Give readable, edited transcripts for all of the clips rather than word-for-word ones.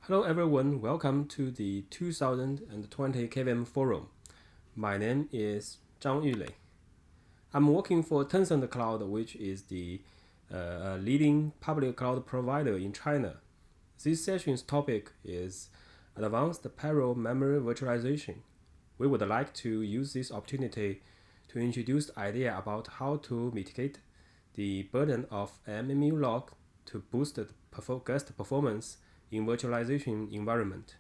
Hello everyone, welcome to the 2020 KVM Forum. My name is Zhang Yulei. I'm working for Tencent Cloud, which is the leading public cloud provider in China. This session's topic is Advanced Parallel Memory Virtualization. We would like to use this opportunity to introduce the idea about how to mitigate the burden of MMU log to boost the guest performance in virtualization environment.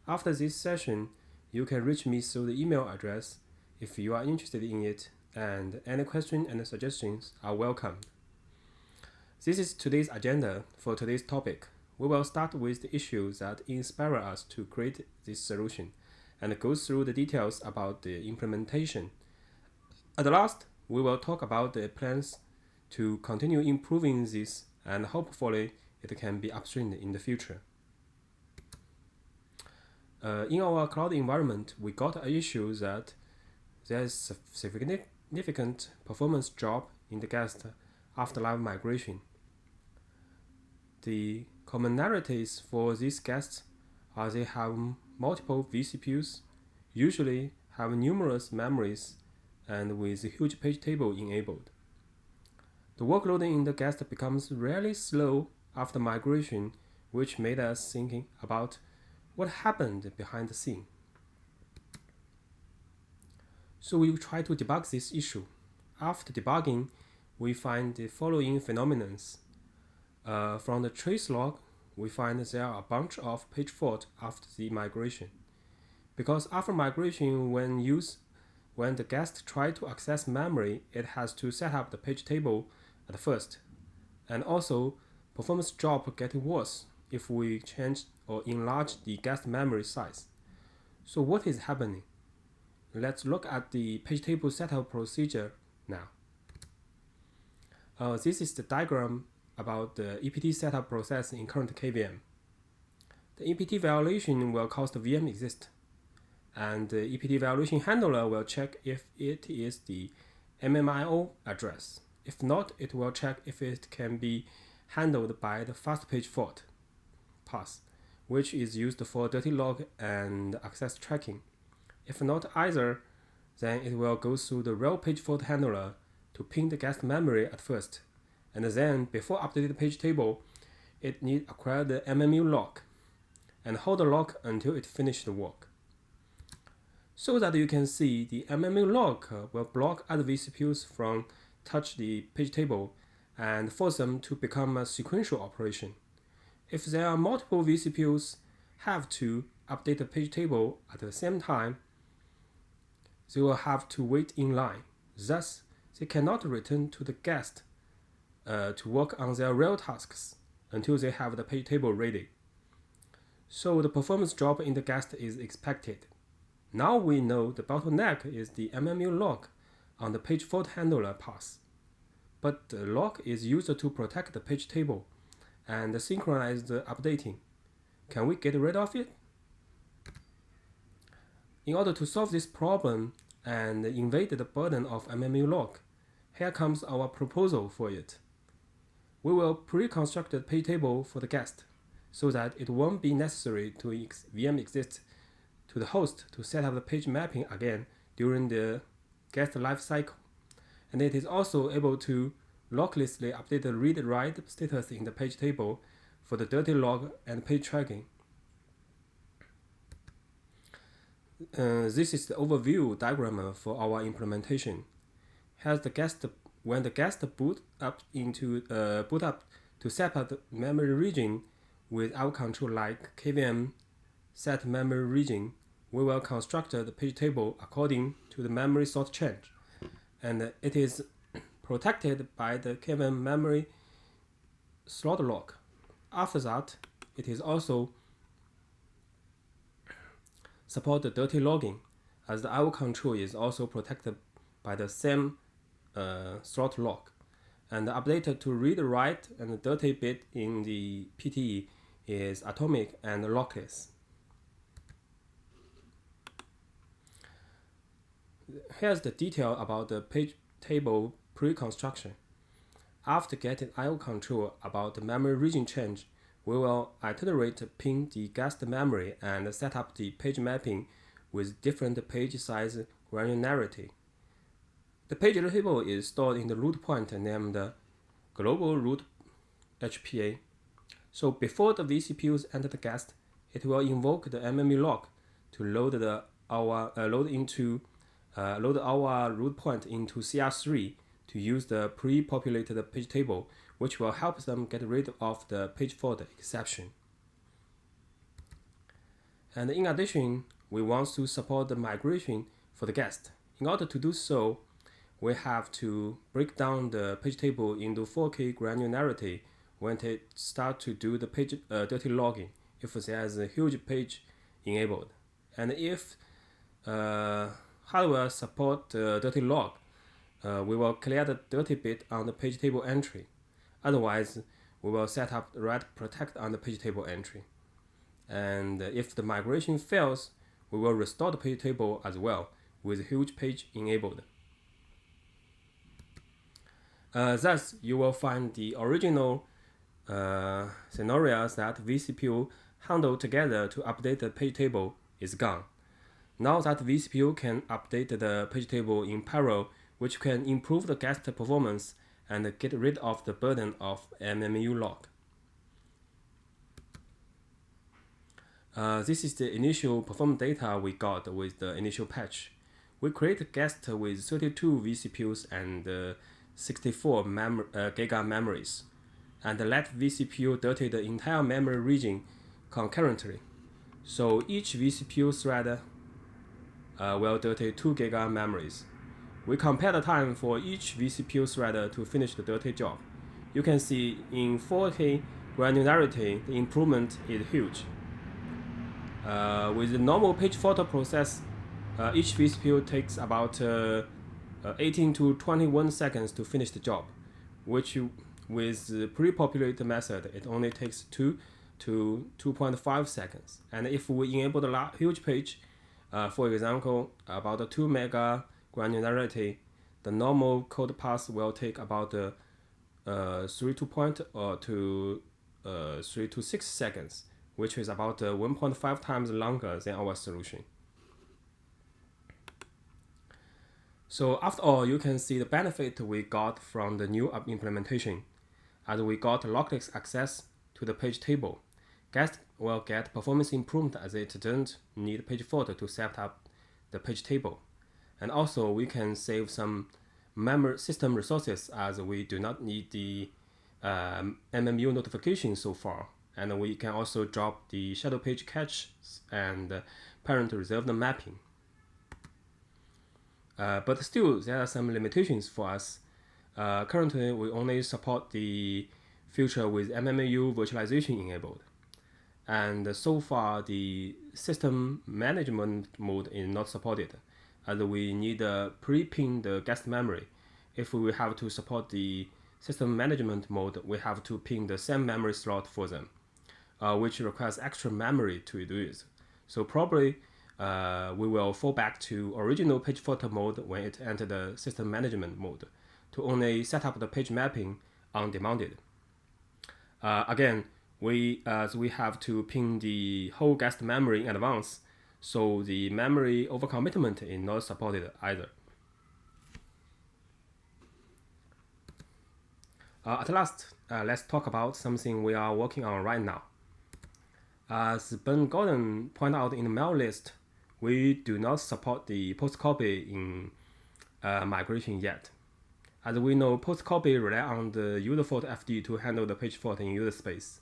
After this session, you can reach me through the email address if you are interested in it, and any questions and suggestions are welcomed. This is today's agenda for today's topic. We will start with the issues that inspire us to create this solution and go through the details about the implementation. At last, we will talk about the plans to continue improving this, and hopefully it can be upstreamed in the future. In our cloud environment, we got an issue that there's significant performance drop in the guest after live migration. The commonalities for these guests are they have multiple vCPUs, usually have numerous memories, and with a huge page table enabled. The workload in the guest becomes really slow after migration, which made us thinking about what happened behind the scene. So we try to debug this issue. After debugging, we find the following phenomena. From the trace log, we find there are a bunch of page faults after the migration. Because after migration, when the guest tries to access memory, it has to set up the page table at first. And also, performance drop getting worse if we change or enlarge the guest memory size. So what is happening? Let's look at the page table setup procedure now. This is the diagram about the EPT setup process in current KVM. The EPT violation will cause the VM exist, and the EPT violation handler will check if it is the MMIO address. If not, it will check if it can be handled by the fast page fault path, which is used for dirty log and access tracking. If not either, then it will go through the real page fault handler to ping the guest memory at first, and then before updating the page table, it needs acquire the MMU lock and hold the lock until it finishes the work. So that you can see the MMU lock will block other vCPUs from touch the page table and force them to become a sequential operation. If there are multiple vCPUs have to update the page table at the same time, they will have to wait in line. Thus, they cannot return to the guest to work on their real tasks until they have the page table ready. So the performance drop in the guest is expected. Now we know the bottleneck is the MMU lock on the page fault handler path. But the lock is used to protect the page table and synchronize the updating. Can we get rid of it? In order to solve this problem and evade the burden of MMU lock, here comes our proposal for it. We will pre-construct the page table for the guest so that it won't be necessary to VM exist to the host to set up the page mapping again during the guest life cycle. And it is also able to locklessly update the read-write status in the page table for the dirty log and page tracking. This is the overview diagram for our implementation. Here's the guest when the guest boot up to set up the memory region with our control like KVM set memory region, we will construct the page table according to the memory sort change, and it is protected by the KVM memory slot lock. After that, it is also support the dirty logging, as the IO control is also protected by the same slot lock, and the updated to read, write, and the dirty bit in the PTE is atomic and lockless. Here's the detail about the page table pre-construction. After getting IO control about the memory region change, we will iterate pin the guest memory and set up the page mapping with different page size granularity. The page table is stored in the root point named global root HPA. So before the vCPUs enter the guest, it will invoke the MMU lock to load our root point into CR3 to use the pre-populated page table, which will help them get rid of the page fault exception. And in addition, we want to support the migration for the guest. In order to do so, we have to break down the page table into 4K granularity when it starts to do the page dirty logging if there's a huge page enabled. And if hardware support dirty log, we will clear the dirty bit on the page table entry. Otherwise, we will set up write protect on the page table entry. And if the migration fails, we will restore the page table as well with huge page enabled. Thus, you will find the original scenarios that vCPU handled together to update the page table is gone. Now that vCPU can update the page table in parallel, which can improve the guest performance and get rid of the burden of MMU lock. This is the initial performance data we got with the initial patch. We create a guest with 32 vCPUs and 64 giga memories, and let vCPU dirty the entire memory region concurrently. So each vCPU thread will dirty 2 giga memories. We compare the time for each vCPU thread to finish the dirty job. You can see in 4K granularity, the improvement is huge. With the normal page fault process, each vCPU takes about 18 to 21 seconds to finish the job, which with the pre-populated method, it only takes 2 to 2.5 seconds. And if we enable the huge page, for example, about 2 mega granularity, the normal code pass will take about 3 to 6 seconds, which is about 1.5 times longer than our solution. So after all, you can see the benefit we got from the new implementation, as we got lockless access to the page table. Guest will get performance improvement as it doesn't need page fault to set up the page table. And also we can save some memory system resources as we do not need the MMU notification so far. And we can also drop the shadow page cache and parent reserved mapping. But still, there are some limitations for us. Currently, we only support the feature with MMU virtualization enabled. And so far, the system management mode is not supported, as we need to pre-pin the guest memory. If we have to support the system management mode, we have to pin the same memory slot for them, which requires extra memory to do it. So probably we will fall back to original page fault mode when it enters the system management mode to only set up the page mapping on demanded. Again, we have to pin the whole guest memory in advance, so the memory overcommitment is not supported either. At last, let's talk about something we are working on right now. As Ben Gordon pointed out in the mail list, we do not support the post-copy in migration yet. As we know, post-copy rely on the user fault FD to handle the page fault in user space.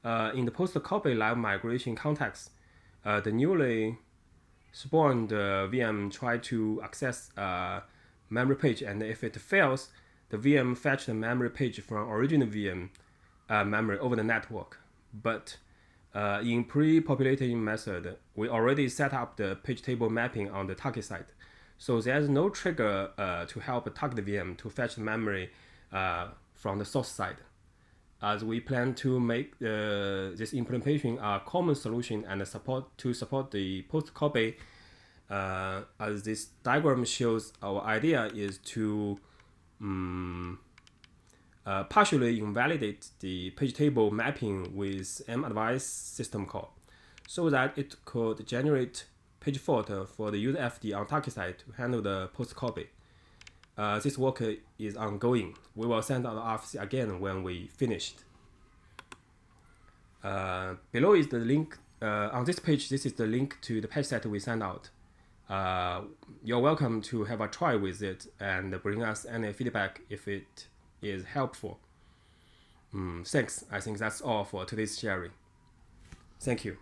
In the post-copy live migration context, the newly spawned VM try to access memory page, and if it fails, the VM fetch the memory page from original VM memory over the network. But in pre-populating method, we already set up the page table mapping on the target side. So there's no trigger to help target VM to fetch the memory from the source side. As we plan to make this implementation a common solution and support the post-copy, as this diagram shows, our idea is to partially invalidate the page table mapping with M-advice system call, so that it could generate page fault for the user FD on target side to handle the post copy. This work is ongoing. We will send out the RFC again when we finished. Below is the link. On this page, this is the link to the patch set we sent out. You're welcome to have a try with it and bring us any feedback if it is helpful. Thanks. I think that's all for today's sharing. Thank you.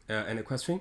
Any question?